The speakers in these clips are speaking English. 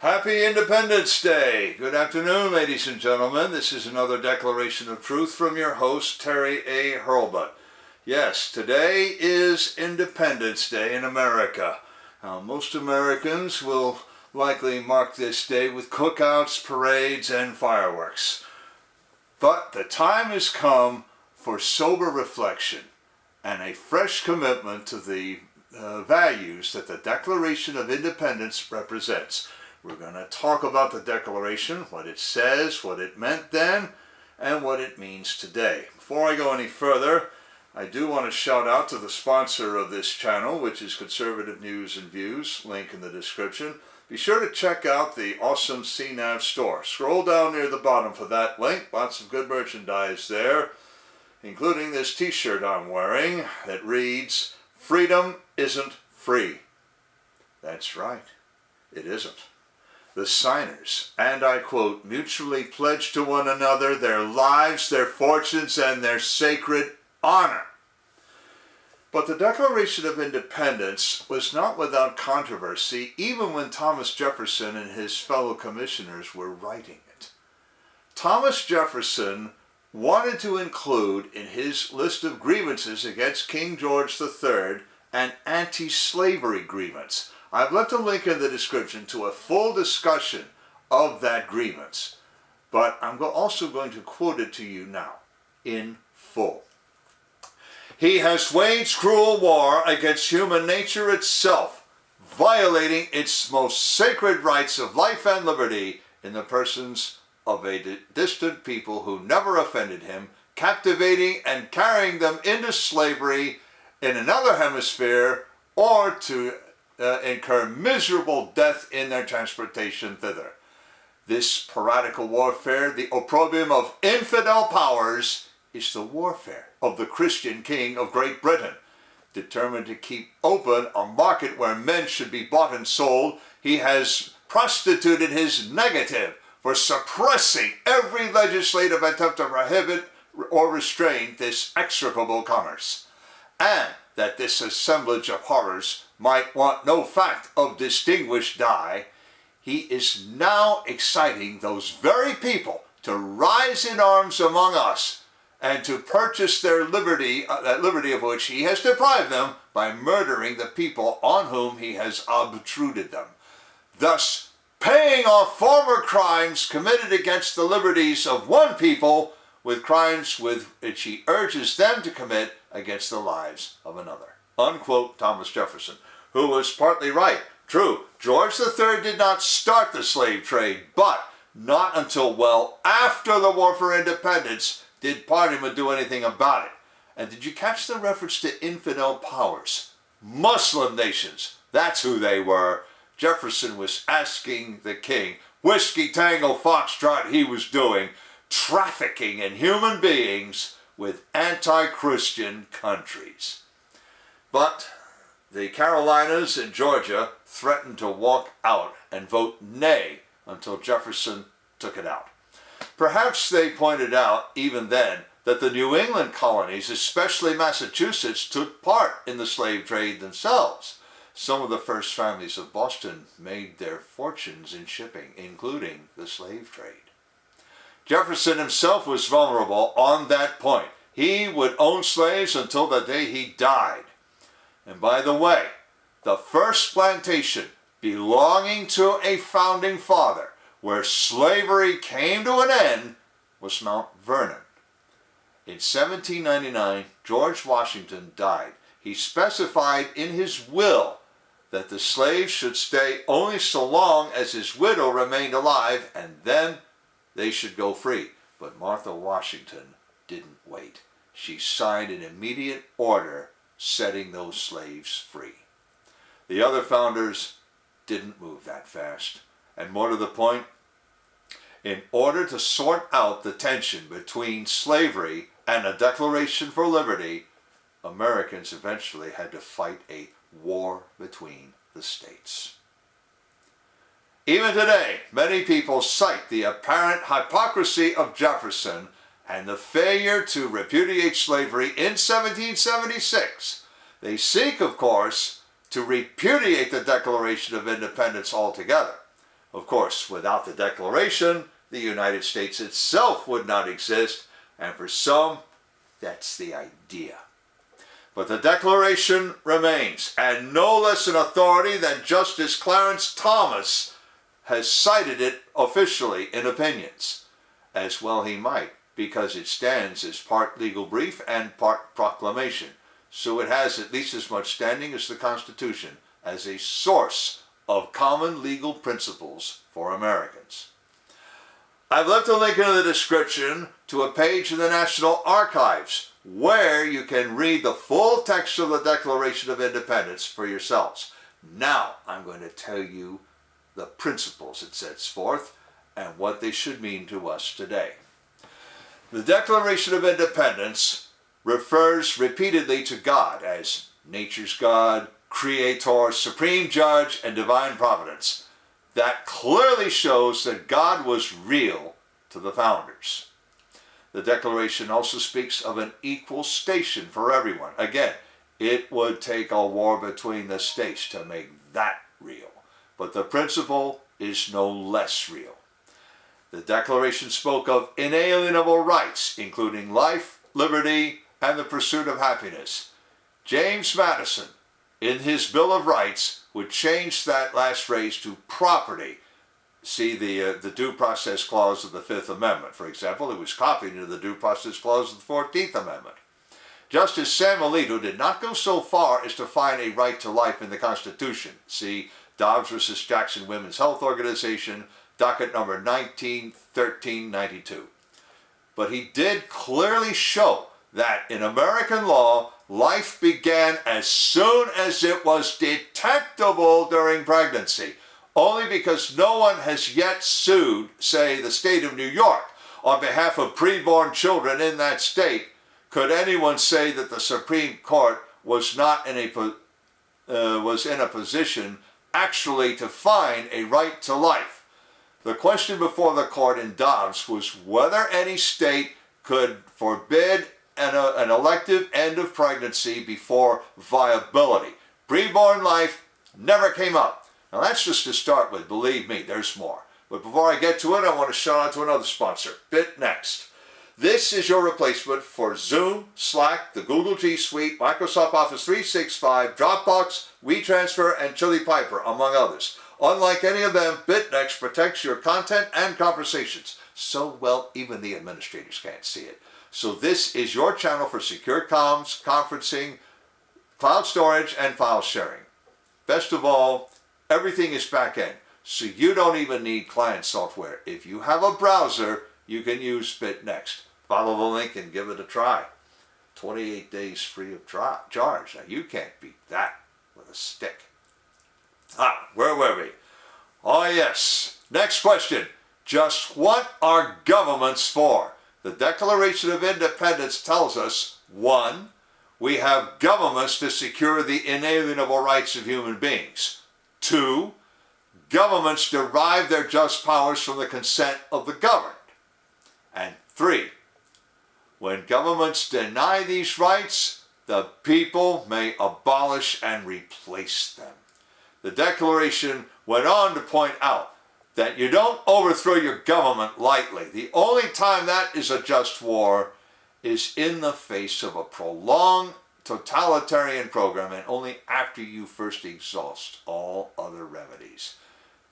Happy Independence Day! Good afternoon, ladies and gentlemen. This is another Declaration of Truth from your host, Terry A. Hurlbut. Yes, today is Independence Day in America. Now, most Americans will likely mark this day with cookouts, parades, and fireworks. But the time has come for sober reflection and a fresh commitment to the values that the Declaration of Independence represents. We're going to talk about the Declaration, what it says, what it meant then, and what it means today. Before I go any further, I do want to shout out to the sponsor of this channel, which is Conservative News and Views, link in the description. Be sure to check out the awesome CNAV Store. Scroll down near the bottom for that link. Lots of good merchandise there, including this t-shirt I'm wearing that reads, "Freedom isn't free." That's right, it isn't. The signers, and I quote, mutually pledge to one another their lives, their fortunes, and their sacred honor. But the Declaration of Independence was not without controversy, even when Thomas Jefferson and his fellow commissioners were writing it. Thomas Jefferson wanted to include in his list of grievances against King George III an anti-slavery grievance. I've left a link in the description to a full discussion of that grievance, but I'm also going to quote it to you now in full. "He has waged cruel war against human nature itself, violating its most sacred rights of life and liberty in the persons of a distant people who never offended him, captivating and carrying them into slavery in another hemisphere, or to incur miserable death in their transportation thither. This piratical warfare, the opprobrium of infidel powers, is the warfare of the Christian King of Great Britain. Determined to keep open a market where men should be bought and sold, he has prostituted his negative for suppressing every legislative attempt to prohibit or restrain this execrable commerce. And that this assemblage of horrors might want no fact of distinguished dye, he is now exciting those very people to rise in arms among us and to purchase their liberty, that liberty of which he has deprived them by murdering the people on whom he has obtruded them, thus paying off former crimes committed against the liberties of one people with crimes with which he urges them to commit against the lives of another." Unquote Thomas Jefferson, who was partly right. True, George III did not start the slave trade, but not until well after the War for Independence did Parliament do anything about it. And did you catch the reference to infidel powers? Muslim nations, that's who they were. Jefferson was asking the king, Whiskey Tango Foxtrot he was doing, trafficking in human beings with anti-Christian countries. But the Carolinas and Georgia threatened to walk out and vote nay until Jefferson took it out. Perhaps they pointed out, even then, that the New England colonies, especially Massachusetts, took part in the slave trade themselves. Some of the first families of Boston made their fortunes in shipping, including the slave trade. Jefferson himself was vulnerable on that point. He would own slaves until the day he died. And by the way, the first plantation belonging to a founding father where slavery came to an end was Mount Vernon. In 1799, George Washington died. He specified in his will that the slaves should stay only so long as his widow remained alive, and then they should go free. But Martha Washington didn't wait. She signed an immediate order setting those slaves free. The other founders didn't move that fast. And more to the point, in order to sort out the tension between slavery and a Declaration for Liberty, Americans eventually had to fight a war between the states. Even today, many people cite the apparent hypocrisy of Jefferson and the failure to repudiate slavery in 1776. They seek, of course, to repudiate the Declaration of Independence altogether. Of course, without the Declaration, the United States itself would not exist, and for some, that's the idea. But the Declaration remains, and no less an authority than Justice Clarence Thomas has cited it officially in opinions. As well he might, because it stands as part legal brief and part proclamation. So it has at least as much standing as the Constitution as a source of common legal principles for Americans. I've left a link in the description to a page in the National Archives where you can read the full text of the Declaration of Independence for yourselves. Now I'm going to tell you the principles it sets forth and what they should mean to us today. The Declaration of Independence refers repeatedly to God as nature's God, Creator, Supreme Judge, and Divine Providence. That clearly shows that God was real to the founders. The Declaration also speaks of an equal station for everyone. Again, it would take a war between the states to make that real. But the principle is no less real. The Declaration spoke of inalienable rights, including life, liberty, and the pursuit of happiness. James Madison, in his Bill of Rights, would change that last phrase to property. See the Due Process Clause of the Fifth Amendment, for example. It was copied into the Due Process Clause of the 14th Amendment. Justice Sam Alito did not go so far as to find a right to life in the Constitution. See Dobbs versus Jackson Women's Health Organization, docket number 19-1392. But he did clearly show that in American law, life began as soon as it was detectable during pregnancy, only because no one has yet sued, say, the state of New York on behalf of preborn children in that state. Could anyone say that the Supreme Court was not in a position actually to find a right to life? The question before the court in Dobbs was whether any state could forbid an elective end of pregnancy before viability. Preborn life never came up. Now that's just to start with. Believe me, there's more. But before I get to it, I want to shout out to another sponsor, BitNext. This is your replacement for Zoom, Slack, the Google G Suite, Microsoft Office 365, Dropbox, WeTransfer, and Chili Piper, among others. Unlike any of them, BitNext protects your content and conversations so well even the administrators can't see it. So this is your channel for secure comms, conferencing, cloud storage, and file sharing. Best of all, everything is back-end, so you don't even need client software. If you have a browser, you can use BitNext. Follow the link and give it a try. 28 days free of charge. Now you can't beat that with a stick. Where were we? Oh yes. Next question. Just what are governments for? The Declaration of Independence tells us, 1, we have governments to secure the inalienable rights of human beings. 2, governments derive their just powers from the consent of the governed. And 3, when governments deny these rights, the people may abolish and replace them. The Declaration went on to point out that you don't overthrow your government lightly. The only time that is a just war is in the face of a prolonged totalitarian program and only after you first exhaust all other remedies.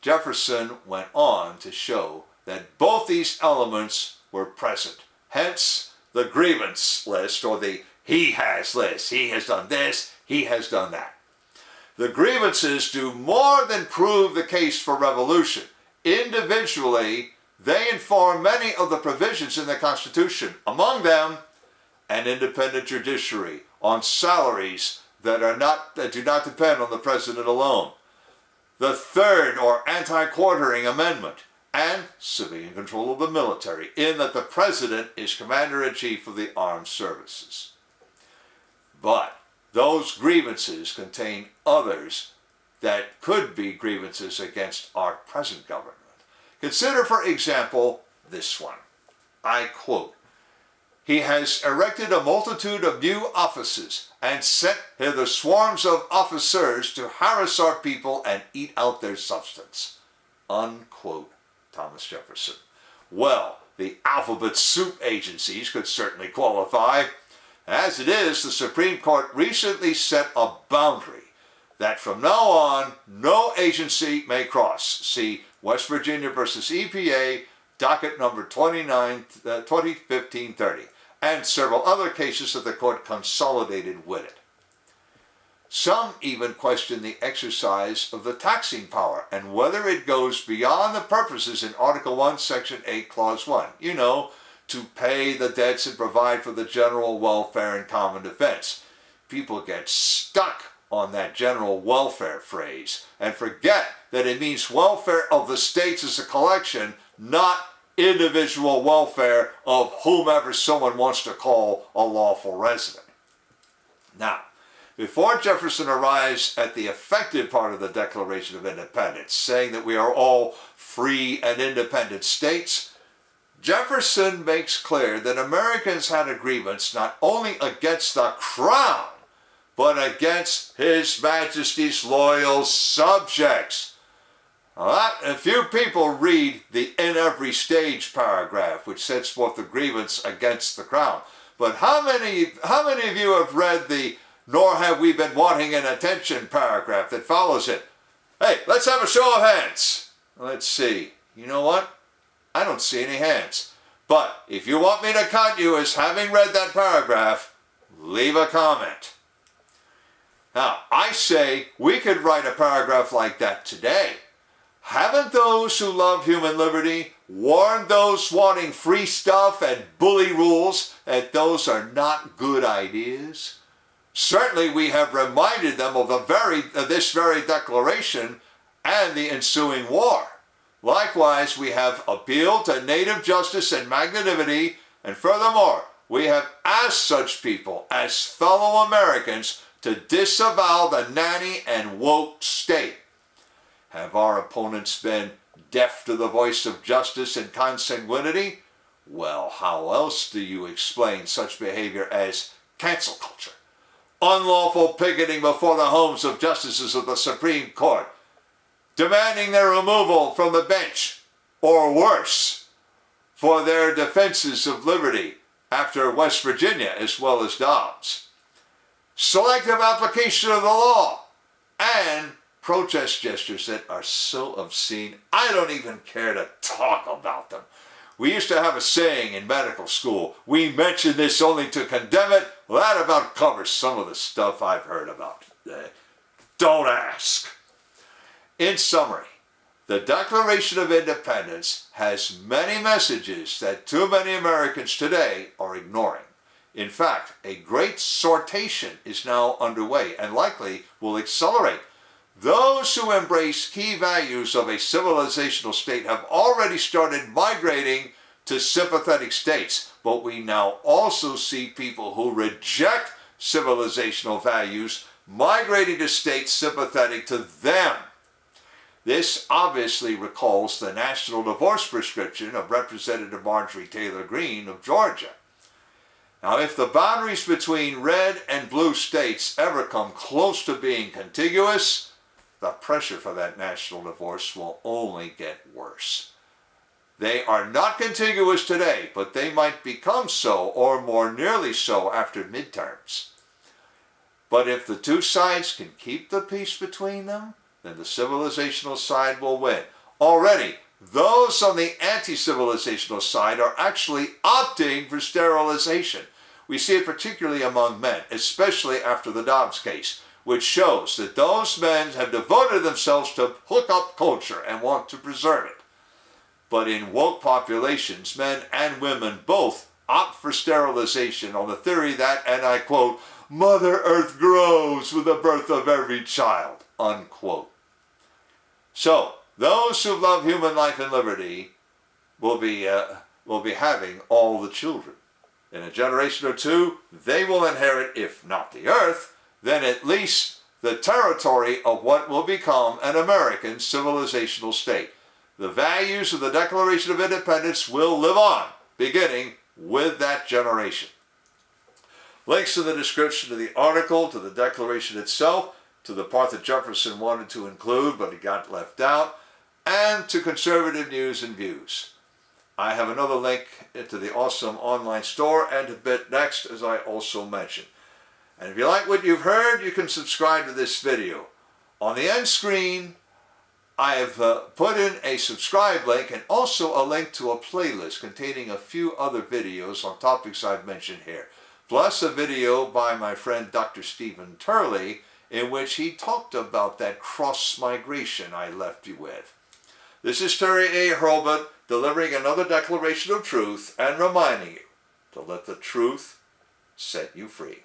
Jefferson went on to show that both these elements were present. Hence the grievance list, or the he has list. He has done this, he has done that. The grievances do more than prove the case for revolution. Individually, they inform many of the provisions in the Constitution, among them an independent judiciary on salaries that do not depend on the president alone, the third or anti-quartering amendment, and civilian control of the military, in that the president is commander-in-chief of the armed services. But those grievances contain others that could be grievances against our present government. Consider, for example, this one. I quote, "He has erected a multitude of new offices and sent hither swarms of officers to harass our people and eat out their substance." unquote, Thomas Jefferson. Well, the alphabet soup agencies could certainly qualify. As it is, the Supreme Court recently set a boundary that from now on, no agency may cross. See West Virginia versus EPA, docket number 2015-30, and several other cases that the court consolidated with it. Some even question the exercise of the taxing power and whether it goes beyond the purposes in Article 1, Section 8, Clause 1. You know, to pay the debts and provide for the general welfare and common defense. People get stuck on that general welfare phrase and forget that it means welfare of the states as a collection, not individual welfare of whomever someone wants to call a lawful resident. Now, before Jefferson arrives at the effective part of the Declaration of Independence, saying that we are all free and independent states, Jefferson makes clear that Americans had a grievance not only against the crown, but against His Majesty's loyal subjects. A few people read the "in every stage" paragraph, which sets forth the grievance against the crown. But how many of you have read the "nor have we been wanting in attention" paragraph that follows it? Hey, let's have a show of hands. Let's see. You know what? I don't see any hands. But if you want me to count you as having read that paragraph, leave a comment. Now, I say we could write a paragraph like that today. Haven't those who love human liberty warned those wanting free stuff and bully rules that those are not good ideas? Certainly we have reminded them of this very declaration and the ensuing war. Likewise, we have appealed to native justice and magnanimity, and furthermore, we have asked such people as fellow Americans to disavow the nanny and woke state. Have our opponents been deaf to the voice of justice and consanguinity? Well, how else do you explain such behavior as cancel culture, unlawful picketing before the homes of justices of the Supreme Court, demanding their removal from the bench, or worse, for their defenses of liberty after West Virginia as well as Dobbs, selective application of the law, and protest gestures that are so obscene I don't even care to talk about them. We used to have a saying in medical school, we mention this only to condemn it. Well, that about covers some of the stuff I've heard about. Don't ask. In summary, the Declaration of Independence has many messages that too many Americans today are ignoring. In fact, a great sortation is now underway and likely will accelerate. Those who embrace key values of a civilizational state have already started migrating to sympathetic states, but we now also see people who reject civilizational values migrating to states sympathetic to them. This obviously recalls the national divorce prescription of Representative Marjorie Taylor Greene of Georgia. Now, if the boundaries between red and blue states ever come close to being contiguous, the pressure for that national divorce will only get worse. They are not contiguous today, but they might become so, or more nearly so, after midterms. But if the two sides can keep the peace between them, then the civilizational side will win. Already, those on the anti-civilizational side are actually opting for sterilization. We see it particularly among men, especially after the Dobbs case, which shows that those men have devoted themselves to hookup culture and want to preserve it. But in woke populations, men and women both opt for sterilization on the theory that, and I quote, Mother Earth grows with the birth of every child, unquote. So, those who love human life and liberty will be having all the children. In a generation or two, they will inherit, if not the earth, then at least the territory of what will become an American civilizational state. The values of the Declaration of Independence will live on, beginning with that generation. Links in the description to the article, to the Declaration itself, to the part that Jefferson wanted to include but it got left out, and to conservative news and views. I have another link to the awesome online store and to BitNext, as I also mentioned. And if you like what you've heard, you can subscribe to this video. On the end screen, I have put in a subscribe link and also a link to a playlist containing a few other videos on topics I've mentioned here, plus a video by my friend Dr. Stephen Turley in which he talked about that cross-migration I left you with. This is Terry A. Hurlbut delivering another declaration of truth and reminding you to let the truth set you free.